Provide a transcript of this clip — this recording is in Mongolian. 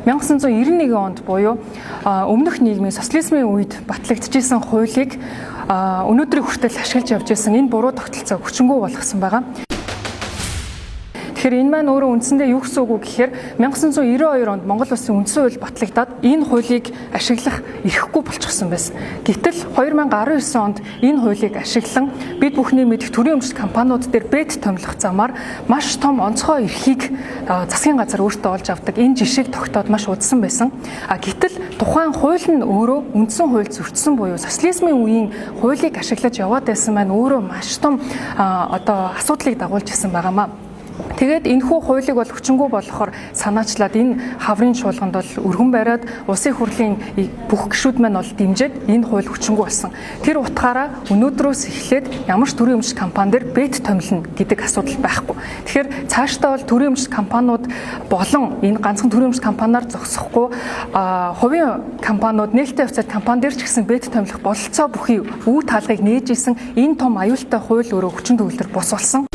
1991 онд буюу өмнөх нийгмийн социализмын үед батлагдчихсан хуулийг өнөөдрийг хүртэл ашиглаж явж байсан энэ буруу тогтолцоог хүчингү болгосон байгаа. Тэгэхээр энэ маань өөрөө үндсэндээ юу гэсэн үг вэ гэхээр 1992 онд Монгол Улсын үндсэн хууль батлагдаад энэ хуулийг ашиглах эрхгүй болчихсон байсан. Гэтэл 2019 онд энэ хуулийг ашиглан бид бүхний мэдих төрийн өмчт компаниуд дээр бет томилох замаар маш том онцгой эрхийг засгийн газар өөртөө олж авдаг энэ жишээг тогтоод маш удсан байсан. Гэтэл тухайн хууль нь өөрөө үндсэн хууль зөрчсөн буюу социализмын үеийн хуулийг ашиглаж яваад байсан маань өөрөө маш том асуудлыг дагуулж ирсэн байгаамаа. Тэгээд энэхүү хуулийг бол хүчингү болохоор санаачлаад энэ хаврын чуулганд бол өргөн бариад улсын хурлын бүх гишүүд маань бол дэмжиж энэ хууль хүчингү болсон. Тэр утгаараа өнөөдрөөс эхлээд ямар ч төрийн өмчт компани дээр бет томилно гэдэг асуудал байхгүй. Тэгэхээр цаашдаа бол төрийн өмчт компаниуд болон энэ ганцхан төрийн өмчт компаниар зогсохгүй хувийн компаниуд нээлттэй явцад компани дээр ч гэсэн бет томилох бололцоо бүхий үе таалгыг нээж исэн энэ том аюултай хууль өөрөө хүчин төгөлдөр бус болсон.